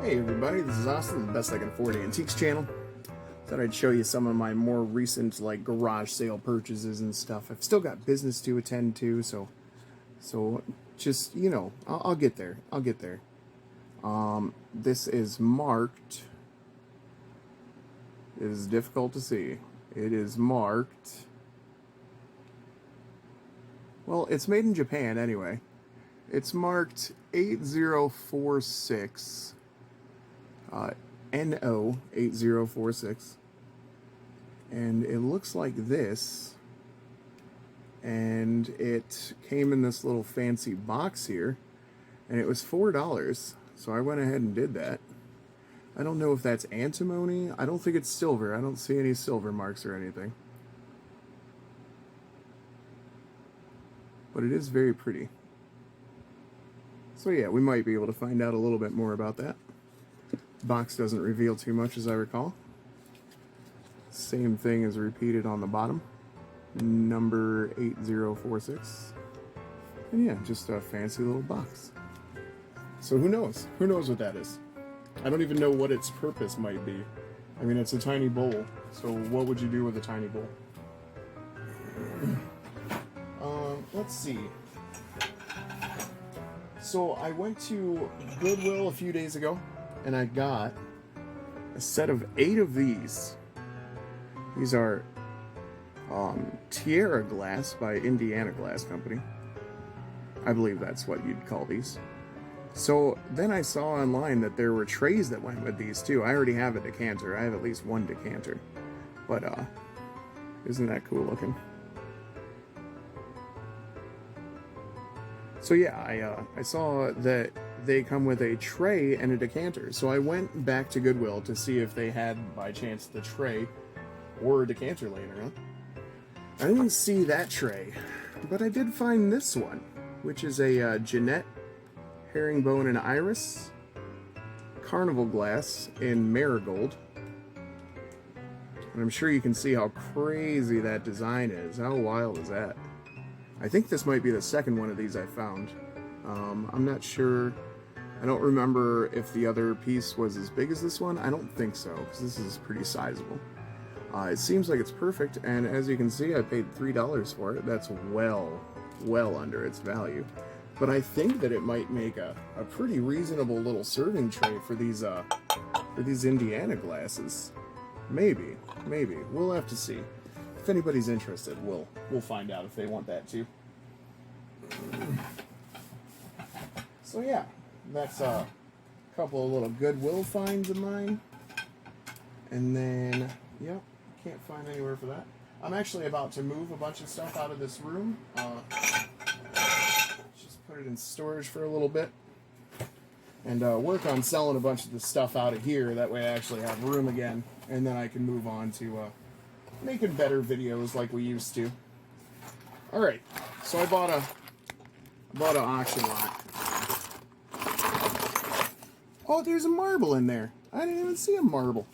Hey everybody, this is Austin, the Best I Can Afford Antiques channel. Thought I'd show you some of my more recent like garage sale purchases and stuff. I've still got business to attend to, so just, you know, I'll get there. I'll get there. This is marked. It is difficult to see. It is marked. Well, it's made in Japan anyway. It's marked 8046. NO 8046, and it looks like this, and it came in this little fancy box here, and it was $4, so I went ahead and did that. I don't know if that's antimony. I don't think it's silver. I don't see any silver marks or anything, but it is very pretty. So yeah, we might be able to find out a little bit more about that. Box doesn't reveal too much, as I recall. Same thing is repeated on the bottom. Number 8046. And yeah, just a fancy little box. So who knows? Who knows what that is? I don't even know what its purpose might be. I mean, it's a tiny bowl. So what would you do with a tiny bowl? Let's see. So I went to Goodwill a few days ago, and I got a set of 8 of these. These are Tierra Glass by Indiana Glass Company. I believe that's what you'd call these. So then I saw online that there were trays that went with these too. I already have a decanter. I have at least one decanter. But isn't that cool looking? So yeah, I saw that they come with a tray and a decanter. So I went back to Goodwill to see if they had, by chance, the tray or a decanter laying around. I didn't see that tray, but I did find this one, which is a Jeanette Herringbone and Iris Carnival glass in marigold. And I'm sure you can see how crazy that design is. How wild is that? I think this might be the second one of these I found. I'm not sure. I don't remember if the other piece was as big as this one. I don't think so, because this is pretty sizable. It seems like it's perfect, and as you can see, I paid $3 for it. That's well under its value. But I think that it might make a pretty reasonable little serving tray for these Indiana glasses. Maybe. We'll have to see. If anybody's interested, we'll find out if they want that too. So yeah, that's a couple of little Goodwill finds of mine. And then, yep, can't find anywhere for that. I'm actually about to move a bunch of stuff out of this room. Just put it in storage for a little bit. And work on selling a bunch of the stuff out of here. That way I actually have room again. And then I can move on to making better videos like we used to. Alright, so I bought an auction lot. Oh, there's a marble in there. I didn't even see a marble.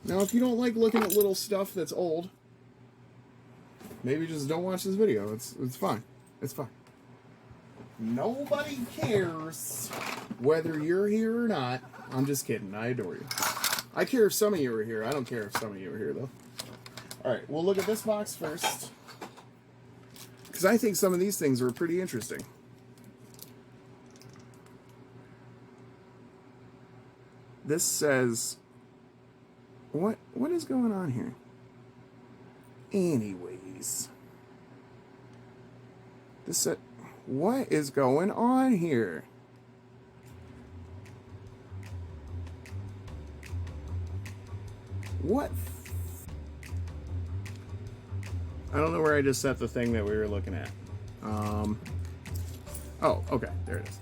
Now, if you don't like looking at little stuff that's old, maybe just don't watch this video. It's fine. It's fine. Nobody cares whether you're here or not. I'm just kidding. I adore you. I care if some of you are here. I don't care if some of you are here, though. Alright, we'll look at this box first, because I think some of these things were pretty interesting. This says... What is going on here? Anyways. This said... What is going on here? What? I don't know where I just set the thing that we were looking at. Oh, okay, there it is.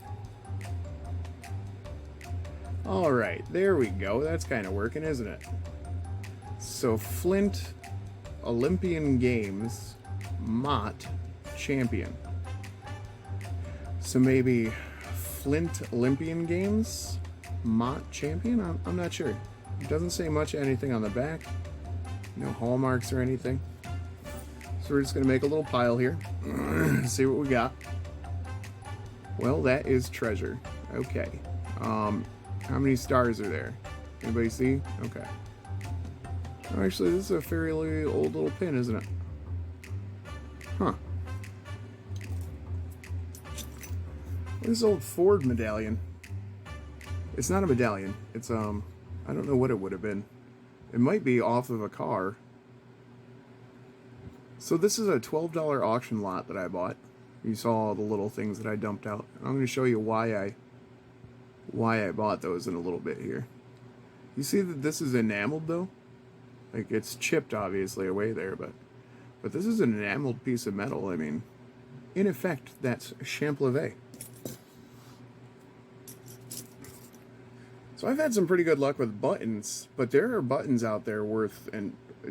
Alright, there we go. That's kind of working, isn't it? So, Flint Olympian Games Mott Champion. So maybe Flint Olympian Games Mott Champion? I'm not sure. It doesn't say much anything on the back. No hallmarks or anything. So we're just going to make a little pile here. See what we got. Well, that is treasure. Okay. How many stars are there? Anybody see? Okay. Oh, actually, this is a fairly old little pin, isn't it? Huh. This old Ford medallion. It's not a medallion. It's, I don't know what it would have been. It might be off of a car. So this is a $12 auction lot that I bought. You saw all the little things that I dumped out. I'm going to show you why I bought those in a little bit here. You see that this is enameled though? Like it's chipped obviously away there, but this is an enameled piece of metal. I mean, in effect, that's champlavé. So I've had some pretty good luck with buttons, but there are buttons out there worth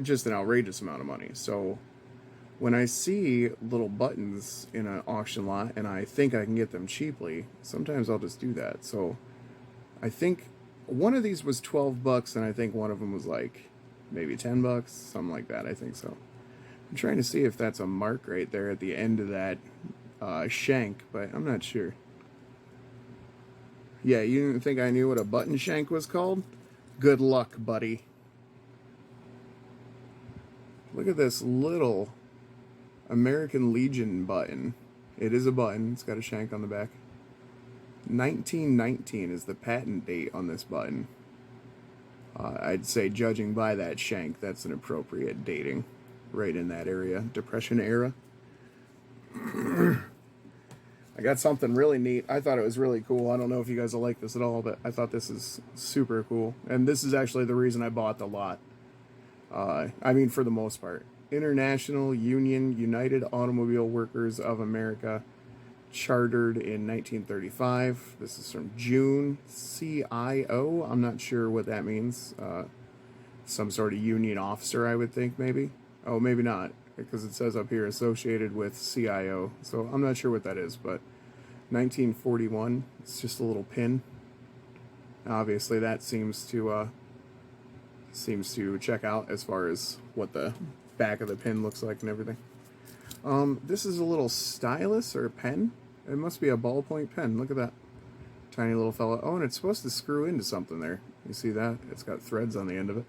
just an outrageous amount of money. So when I see little buttons in an auction lot and I think I can get them cheaply, sometimes I'll just do that. So I think one of these was $12 and I think one of them was like maybe $10, something like that. I think so. I'm trying to see if that's a mark right there at the end of that shank, but I'm not sure. Yeah, you didn't think I knew what a button shank was called? Good luck, buddy. Look at this little American Legion button. It is a button. It's got a shank on the back. 1919 is the patent date on this button. I'd say, judging by that shank, that's an appropriate dating. Right in that area. Depression era. I got something really neat. I thought it was really cool. I don't know if you guys will like this at all, but I thought this is super cool. And this is actually the reason I bought the lot. I mean, for the most part. International Union United Automobile Workers of America, chartered in 1935. This is from June. CIO. I'm not sure what that means. Some sort of union officer, I would think, maybe. Oh, maybe not, because it says up here associated with CIO. So I'm not sure what that is, but 1941. It's just a little pin. Obviously, that seems to check out as far as what the back of the pin looks like and everything. This is a little stylus or a pen. It must be a ballpoint pen. Look at that tiny little fella. Oh, and it's supposed to screw into something there. You see that? It's got threads on the end of it.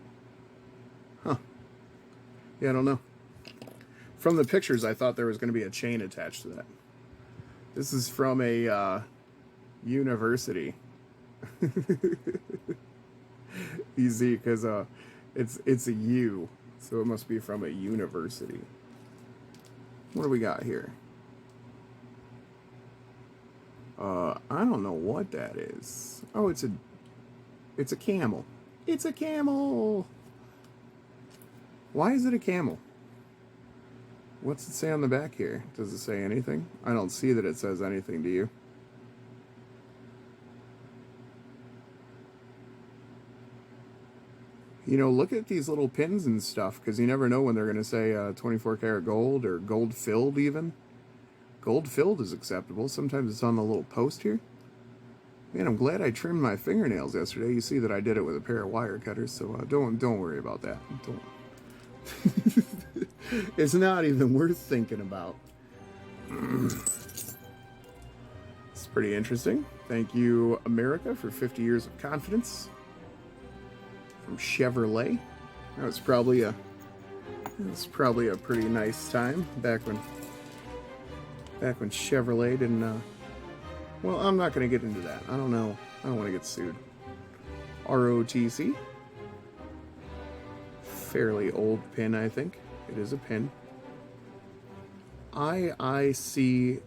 Huh. Yeah, I don't know. From the pictures, I thought there was going to be a chain attached to that. This is from a university. You see, because it's a U, so it must be from a university. What do we got here? I don't know what that is. Oh, it's a camel. It's a camel. Why is it a camel? What's it say on the back here? Does it say anything? I don't see that it says anything, do you? You know, look at these little pins and stuff, because you never know when they're going to say 24 karat gold or gold filled even. Gold filled is acceptable. Sometimes it's on the little post here. Man, I'm glad I trimmed my fingernails yesterday. You see that I did it with a pair of wire cutters, so don't worry about that. Don't. It's not even worth thinking about. It's pretty interesting. Thank you, America, for 50 years of confidence. From Chevrolet. That was probably a pretty nice time back when Chevrolet didn't. Well, I'm not going to get into that. I don't know. I don't want to get sued. ROTC. Fairly old pin, I think. It is a pin. IICGI.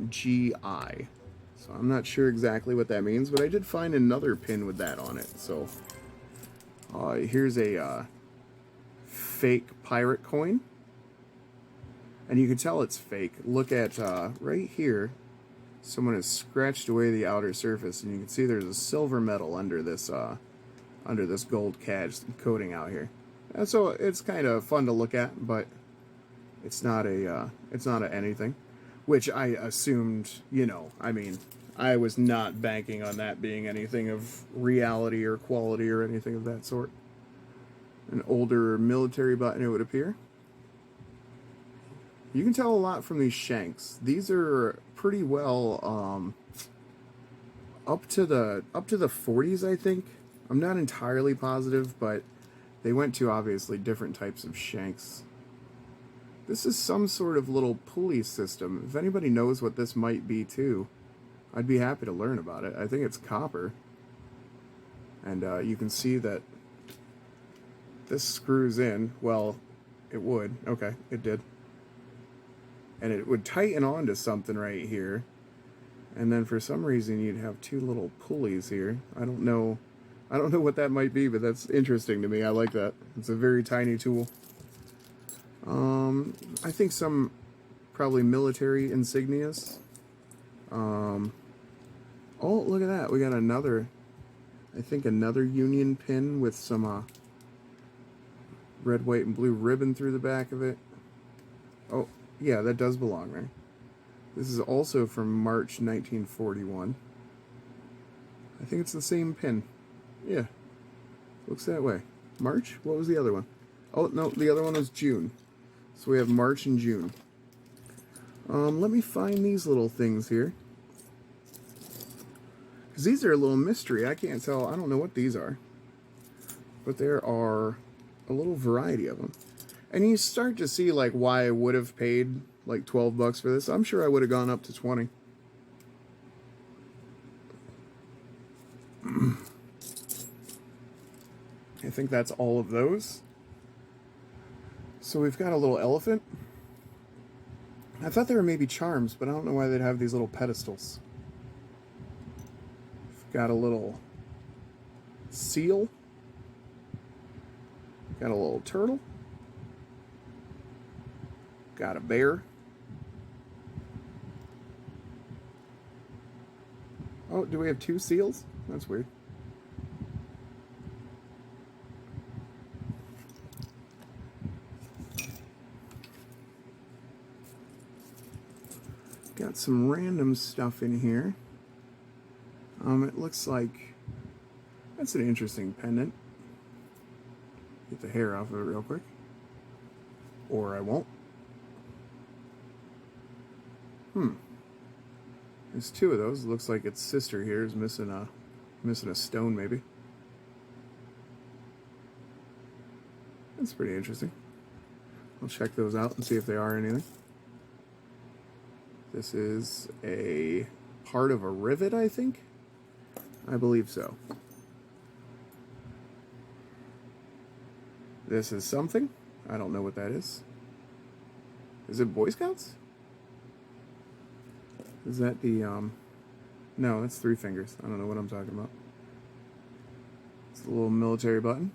So I'm not sure exactly what that means, but I did find another pin with that on it. So here's a fake pirate coin. And you can tell it's fake. Look at right here. Someone has scratched away the outer surface, and you can see there's a silver metal under this gold coating out here. And so it's kind of fun to look at, but it's not a anything, which I assumed. You know, I mean, I was not banking on that being anything of reality or quality or anything of that sort. An older military button, it would appear. You can tell a lot from these shanks. These are pretty well up to the 40s, I think. I'm not entirely positive, but they went to obviously different types of shanks. This is some sort of little pulley system. If anybody knows what this might be too, I'd be happy to learn about it. I think it's copper. And you can see that this screws in. Well, it would. Okay, it did. And it would tighten onto something right here. And then for some reason you'd have two little pulleys here. I don't know what that might be, but that's interesting to me. I like that. It's a very tiny tool. I think some probably military insignias. Oh, look at that. We got another, I think another Union pin with some red, white, and blue ribbon through the back of it. Oh, yeah, that does belong there. This is also from March 1941. I think it's the same pin. Yeah, looks that way. March? What was the other one? Oh, no, the other one was June. So we have March and June. Let me find these little things here. Because these are a little mystery. I can't tell. I don't know what these are. But there are a little variety of them. And you start to see like why I would have paid like 12 bucks for this. I'm sure I would have gone up to 20. I think that's all of those. So we've got a little elephant. I thought they were maybe charms, but I don't know why they'd have these little pedestals. We've got a little seal. Got a little turtle. Got a bear. Oh, do we have two seals? That's weird. Got some random stuff in here. It looks like that's an interesting pendant. Get the hair off of it real quick. Or I won't. There's two of those. It looks like its sister here is missing a stone, maybe. That's pretty interesting. I'll check those out and see if they are anything. This is a part of a rivet, I think. I believe so. This is something. I don't know what that is. Is it Boy Scouts? Is that the, no, that's 3 fingers. I don't know what I'm talking about. It's a little military button.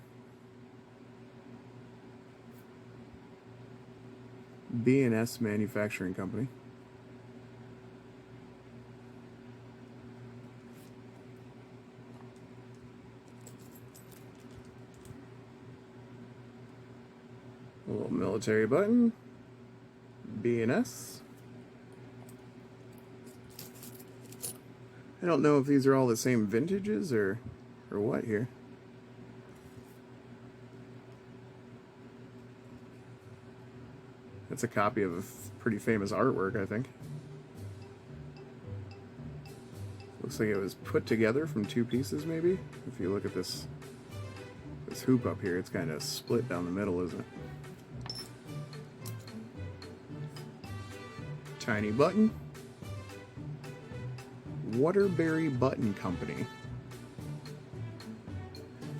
B&S Manufacturing Company. A little military button. B&S. I don't know if these are all the same vintages or what here. That's a copy of a pretty famous artwork, I think. Looks like it was put together from 2 pieces, maybe. If you look at this hoop up here, it's kind of split down the middle, isn't it? Tiny button. Waterbury Button Company.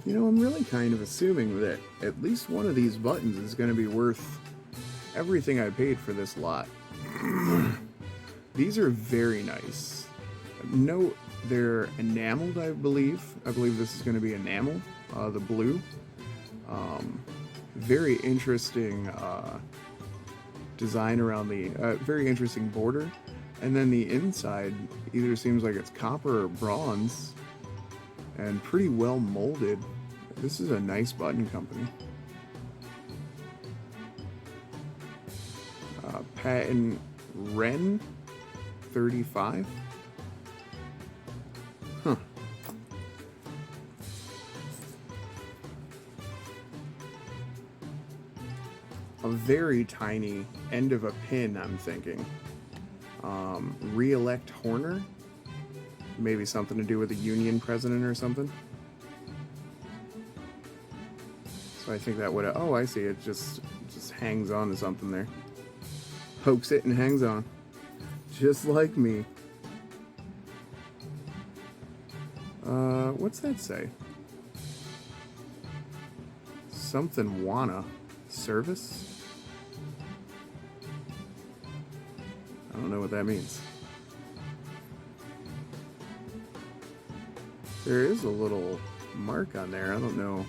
You know, I'm really kind of assuming that at least one of these buttons is going to be worth everything I paid for this lot. These are very nice. No, they're enameled, I believe. I believe this is going to be enamel, the blue. Very interesting design around the, very interesting border. And then the inside either seems like it's copper or bronze and pretty well molded. This is a nice button company. Patent Ren 35. Huh. A very tiny end of a pin, I'm thinking. Re-elect Horner. maybe something to do with a union president or something. So I think that would. Oh, I see. It just hangs on to something there. Pokes it and hangs on, just like me. What's that say? Something wanna service? I don't know what that means. There is a little mark on there. I don't know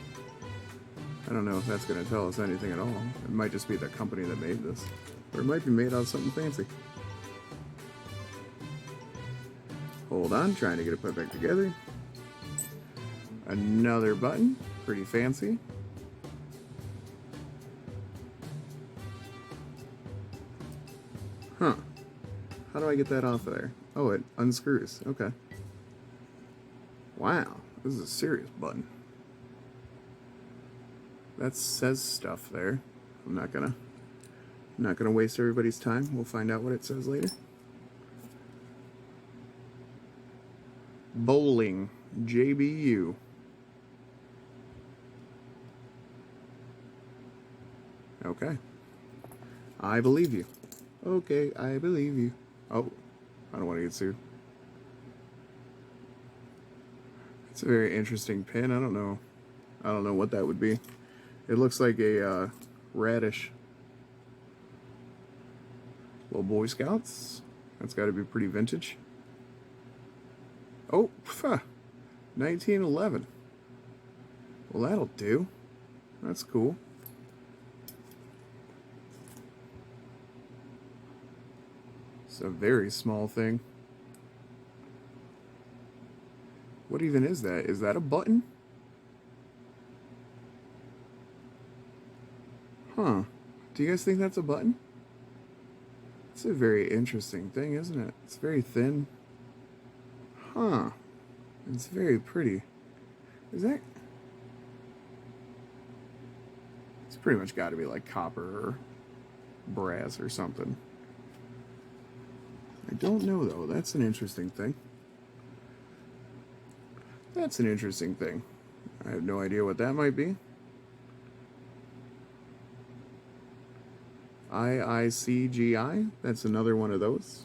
if that's going to tell us anything at all. It might just be the company that made this. Or it might be made out of something fancy. Hold on, trying to get it put back together. Another button, pretty fancy. Huh. How do I get that off of there? Oh, it unscrews. Okay. Wow, this is a serious button. That says stuff there. I'm not gonna waste everybody's time. We'll find out what it says later. Bowling, JBU. Okay. I believe you. Okay, I believe you. Oh, I don't want to get sued. It's a very interesting pin. I don't know what that would be. It looks like a radish. Little Boy Scouts. That's got to be pretty vintage. Oh, 1911. Well, that'll do. That's cool. It's a very small thing. What even is that? Is that a button? Huh. Do you guys think that's a button? It's a very interesting thing, isn't it? It's very thin. Huh. It's very pretty. Is that... It's pretty much got to be like copper or brass or something. I don't know, though. That's an interesting thing. That's an interesting thing. I have no idea what that might be. IICGI. That's another one of those.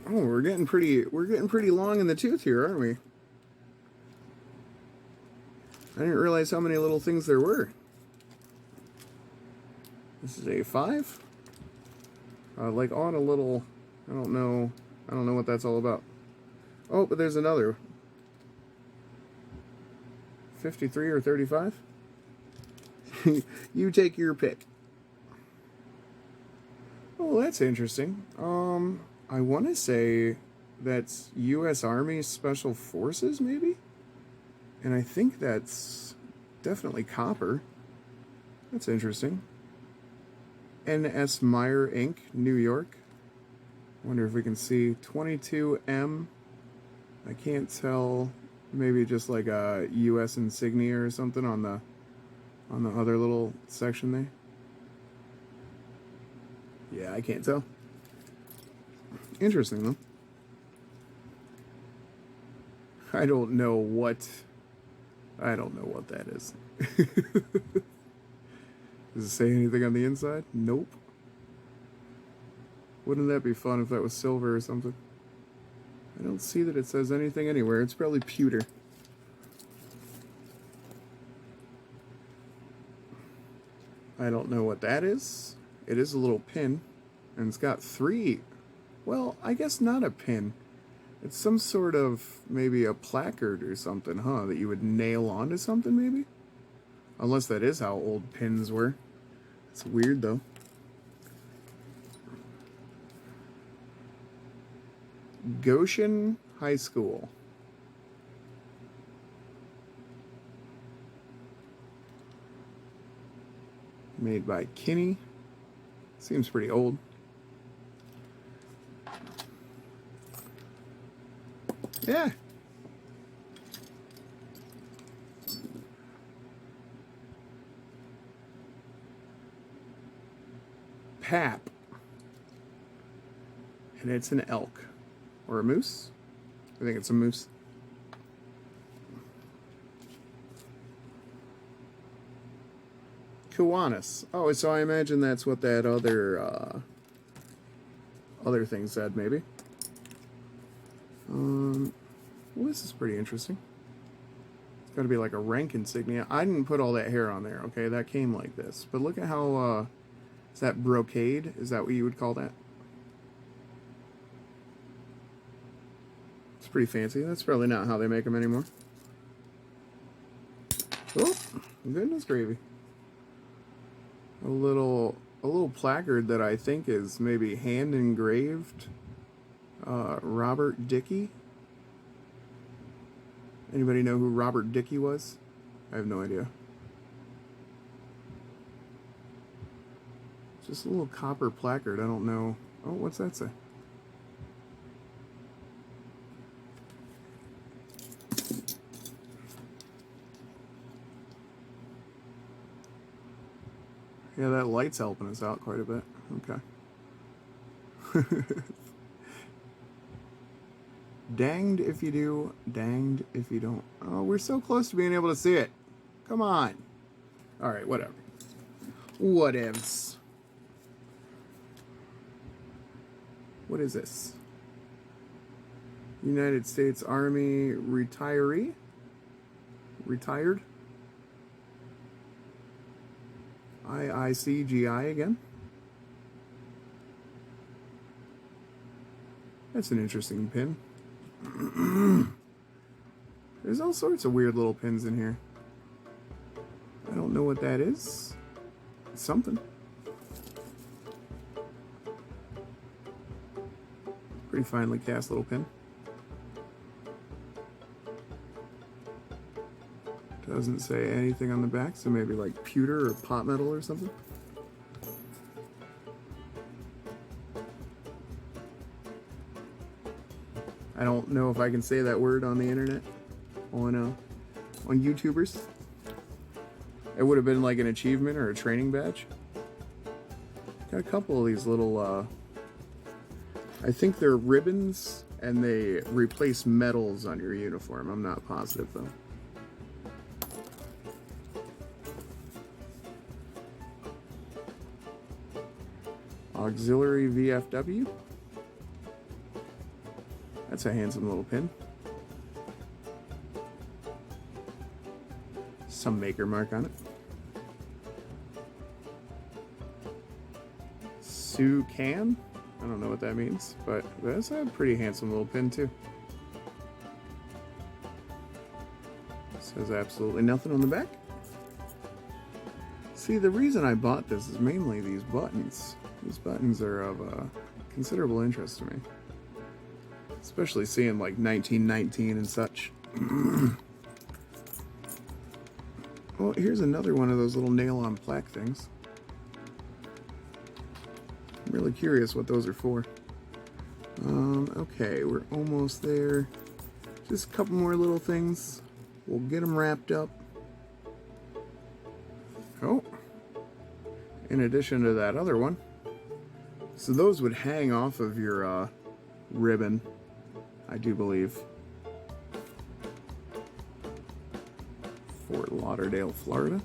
Oh, we're getting pretty long in the tooth here, aren't we? I didn't realize how many little things there were. This is A5. Like on a little, I don't know what that's all about. Oh, but there's another. 53 or 35? You take your pick. Oh, that's interesting. I want to say that's U.S. Army Special Forces, maybe? And I think that's definitely copper. That's interesting. N.S. Meyer, Inc., New York. Wonder if we can see 22M. I can't tell. Maybe just like a U.S. insignia or something on the other little section there. Yeah, I can't tell. Interesting though. I don't know what that is. Does it say anything on the inside? Nope. Wouldn't that be fun if that was silver or something? I don't see that it says anything anywhere. It's probably pewter. I don't know what that is. It is a little pin. And it's got 3. Well, I guess not a pin. It's some sort of, maybe a placard or something, huh? That you would nail onto something, maybe? Unless that is how old pins were. It's weird, though. Goshen High School. Made by Kinney. Seems pretty old. Yeah. Pap. And it's an elk. Or a moose? I think it's a moose. Kiwanis. Oh, so I imagine that's what that other thing said, maybe. Well, this is pretty interesting. It's got to be like a rank insignia. I didn't put all that hair on there, okay? That came like this. But look at how, is that brocade? Is that what you would call that? It's pretty fancy. That's probably not how they make them anymore. Oh, goodness gravy. A little placard that I think is maybe hand engraved. Robert Dickey. Anybody know who Robert Dickey was? I have no idea. Just a little copper placard. I don't know. Oh, what's that say? Yeah, that light's helping us out quite a bit. Okay. Danged if you do, danged if you don't. Oh, we're so close to being able to see it. Come on. Alright, whatever. Whatevs. What is this? United States Army retiree? Retired? IICGI again? That's an interesting pin. There's all sorts of weird little pins in here. I don't know what that is. It's something. Pretty finely cast little pin. Doesn't say anything on the back, so maybe like pewter or pot metal or something. I don't know if I can say that word on the internet, on YouTubers. It would have been like an achievement or a training badge. Got a couple of these little, I think they're ribbons, and they replace medals on your uniform. I'm not positive though. Auxiliary VFW. That's a handsome little pin. Some maker mark on it. Sue Can? I don't know what that means, but that's a pretty handsome little pin too. Says absolutely nothing on the back. See, the reason I bought this is mainly these buttons. These buttons are of considerable interest to me. Especially seeing like 1919 and such. Well, here's another one of those little nail-on plaque things. I'm really curious what those are for. Okay, we're almost there. Just a couple more little things. We'll get them wrapped up. Oh, in addition to that other one. So those would hang off of your ribbon, I do believe. Fort Lauderdale, Florida.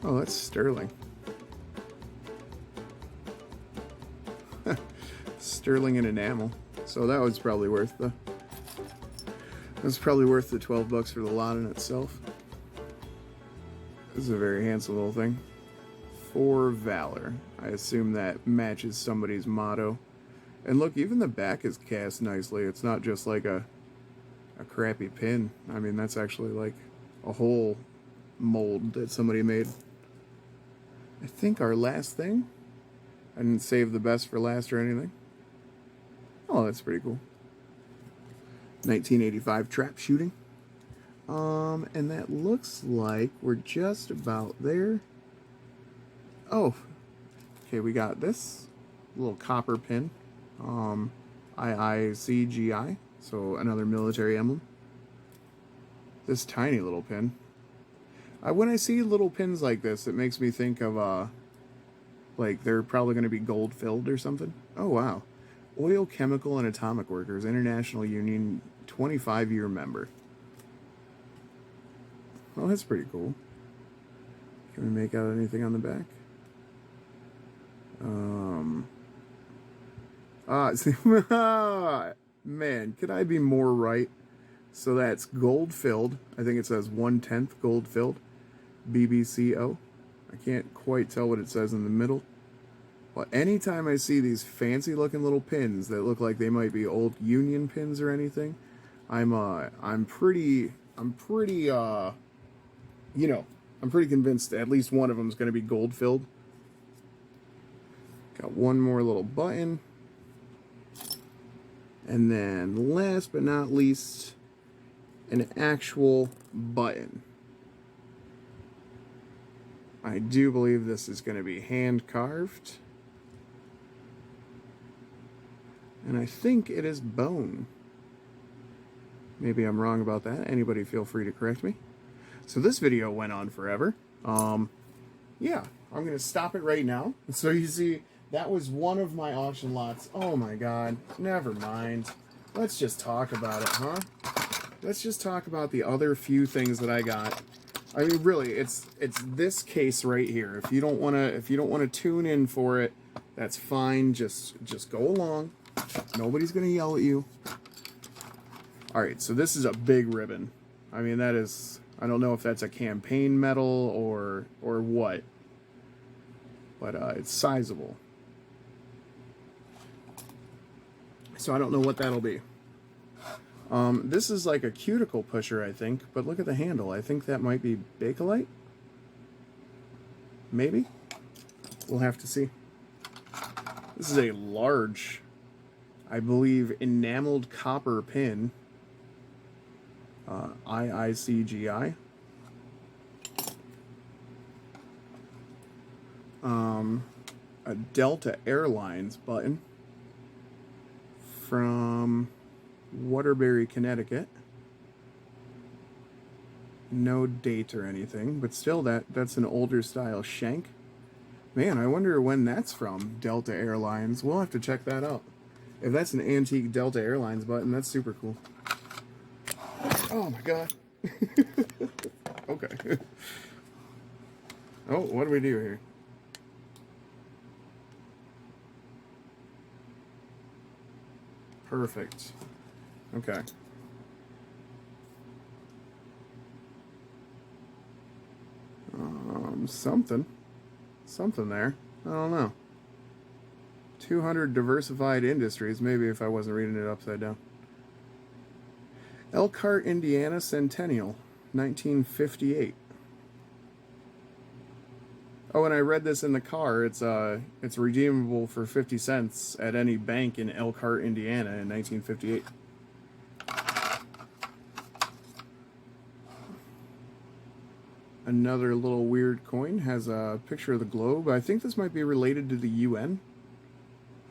Oh, that's sterling. Sterling and enamel. So that was probably worth the... That's probably worth the 12 bucks for the lot in itself. This is a very handsome little thing. For Valor. I assume that matches somebody's motto. And look, even the back is cast nicely. It's not just like a crappy pin. I mean, that's actually like a whole mold that somebody made. I think our last thing, I didn't save the best for last or anything. Oh, that's pretty cool. 1985 trap shooting. And that looks like we're just about there. Oh, okay, we got this little copper pin. IICGI, so another military emblem. This tiny little pin. When I see little pins like this, it makes me think of Like, they're probably going to be gold-filled or something. Oh, wow. Oil, Chemical, and Atomic Workers, International Union, 25-year member. Well, that's pretty cool. Can we make out anything on the back? Man, could I be more right? So that's gold-filled. I think it says 1/10 gold-filled. BBCO. I can't quite tell what it says in the middle. But anytime I see these fancy looking little pins that look like they might be old Union pins or anything, I'm pretty convinced at least one of them is going to be gold filled. Got one more little button. And then last but not least, an actual button. I do believe this is going to be hand carved. And I think it is bone. Maybe I'm wrong about that. Anybody feel free to correct me. So this video went on forever. Yeah, I'm going to stop it right now. So you see, that was one of my auction lots. Oh my god, never mind. Let's just talk about it, huh? Let's just talk about the other few things that I got. I mean, really, it's this case right here. If you don't wanna tune in for it, that's fine. Just go along. Nobody's gonna yell at you. All right, so this is a big ribbon. I mean, that is. I don't know if that's a campaign medal or what, but it's sizable. So I don't know what that'll be. This is like a cuticle pusher, I think, but look at the handle. I think that might be Bakelite. Maybe? We'll have to see. This is a large, I believe, enameled copper pin. IICGI. A Delta Airlines button from Waterbury, Connecticut. No date or anything, but still that's an older style shank. Man, I wonder when that's from, Delta Airlines. We'll have to check that out. If that's an antique Delta Airlines button, that's super cool. Oh my god. Okay. Oh, what do we do here? Perfect. Okay. Something there. I don't know. 200 diversified industries, maybe if I wasn't reading it upside down. Elkhart, Indiana Centennial, 1958. Oh, and I read this in the car. It's redeemable for 50 cents at any bank in Elkhart, Indiana in 1958. Another little weird coin has a picture of the globe. I think this might be related to the UN.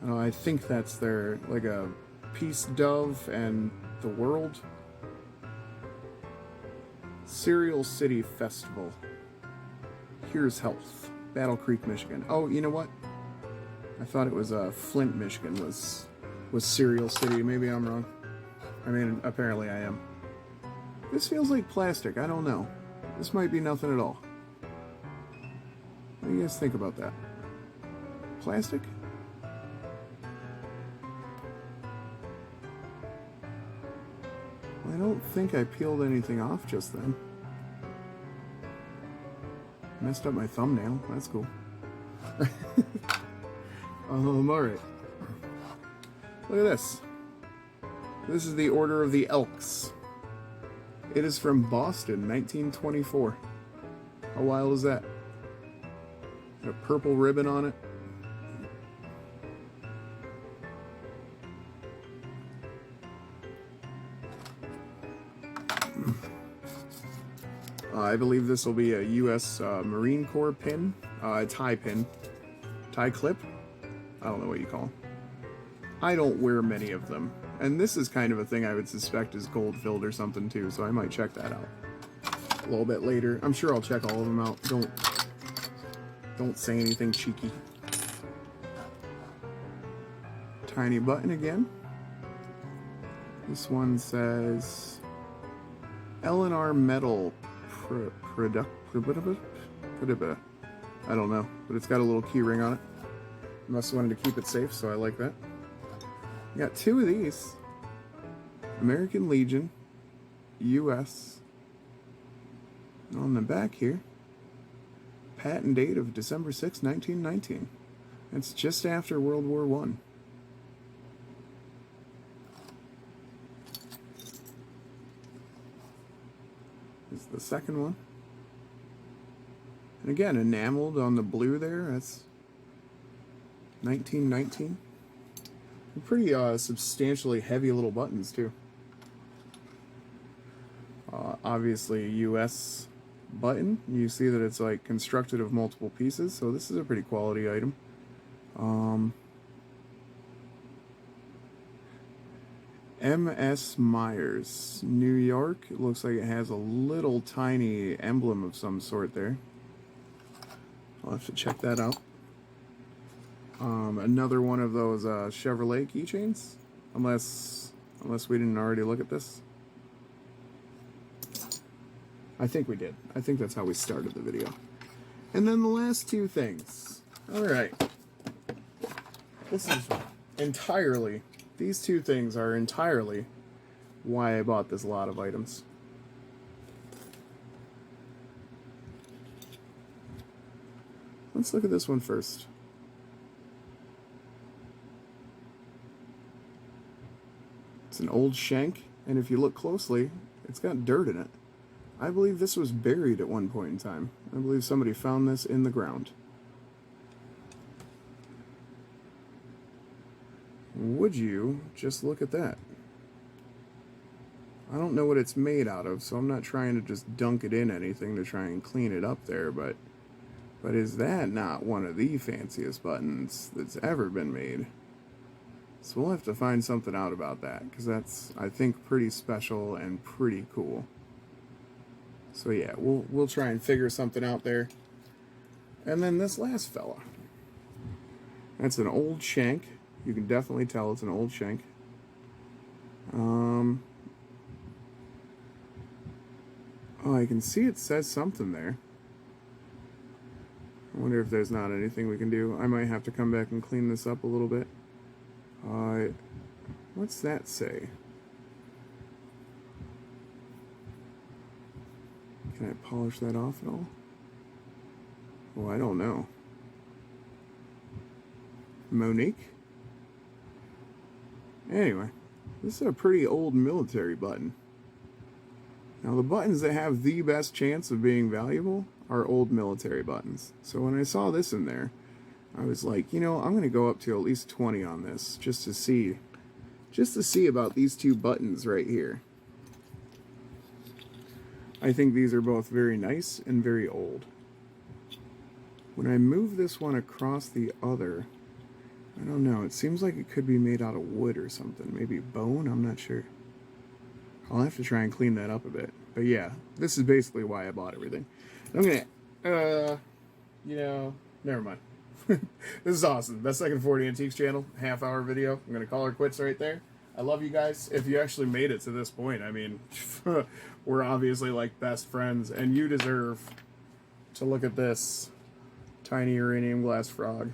I think that's their, like a peace dove and the world. Cereal City Festival. Here's Health. Battle Creek, Michigan. Oh, you know what? I thought it was Flint, Michigan was Cereal City. Maybe I'm wrong. I mean, apparently I am. This feels like plastic. I don't know. This might be nothing at all. What do you guys think about that? Plastic? I don't think I peeled anything off just then. Messed up my thumbnail. That's cool. Alright. Look at this. This is the Order of the Elks. It is from Boston, 1924. How wild is that? Got a purple ribbon on it. I believe this will be a U.S. Marine Corps pin, tie pin, tie clip. I don't know what you call them. I don't wear many of them. And this is kind of a thing I would suspect is gold filled or something too, so I might check that out a little bit later. I'm sure I'll check all of them out. Don't say anything cheeky. tiny button again. This one says L&R Metal Product. I don't know, but it's got a little key ring on it. Must have wanted to keep it safe, so I like that. Got two of these. American Legion, U.S. On the back here, patent date of December 6, 1919. That's just after World War I. This is the second one. And again, enameled on the blue there. That's 1919. Pretty substantially heavy little buttons, too. Obviously a US button. You see that it's like constructed of multiple pieces, so this is a pretty quality item. M.S. Myers, New York. It looks like it has a little tiny emblem of some sort there. I'll have to check that out. Another one of those Chevrolet keychains, unless we didn't already look at this. I think we did. I think that's how we started the video. And then the last two things. Alright. This is entirely, these two things are entirely why I bought this lot of items. Let's look at this one first. It's an old shank, and if you look closely, it's got dirt in it. I believe this was buried at one point in time. I believe somebody found this in the ground. Would you just look at that? I don't know what it's made out of, so I'm not trying to just dunk it in anything to try and clean it up there, but is that not one of the fanciest buttons that's ever been made? So we'll have to find something out about that, because that's, I think, pretty special and pretty cool. So yeah, we'll try and figure something out there. And then this last fella. That's an old shank. You can definitely tell it's an old shank. Oh, I can see it says something there. I wonder if there's not anything we can do. I might have to come back and clean this up a little bit. What's that say? Can I polish that off at all? Oh, I don't know. Monique? Anyway, this is a pretty old military button. Now, the buttons that have the best chance of being valuable are old military buttons. So when I saw this in there, I was like, you know, I'm going to go up to at least 20 on this just to see about these two buttons right here. I think these are both very nice and very old. When I move this one across the other, I don't know, it seems like it could be made out of wood or something. Maybe bone? I'm not sure. I'll have to try and clean that up a bit. But yeah, this is basically why I bought everything. I'm gonna, you know, never mind. This is awesome. Best Second 40 Antiques channel, half-hour video. I'm gonna call her quits right there. I love you guys. If you actually made it to this point, I mean, we're obviously like best friends, and you deserve to look at this tiny uranium glass frog.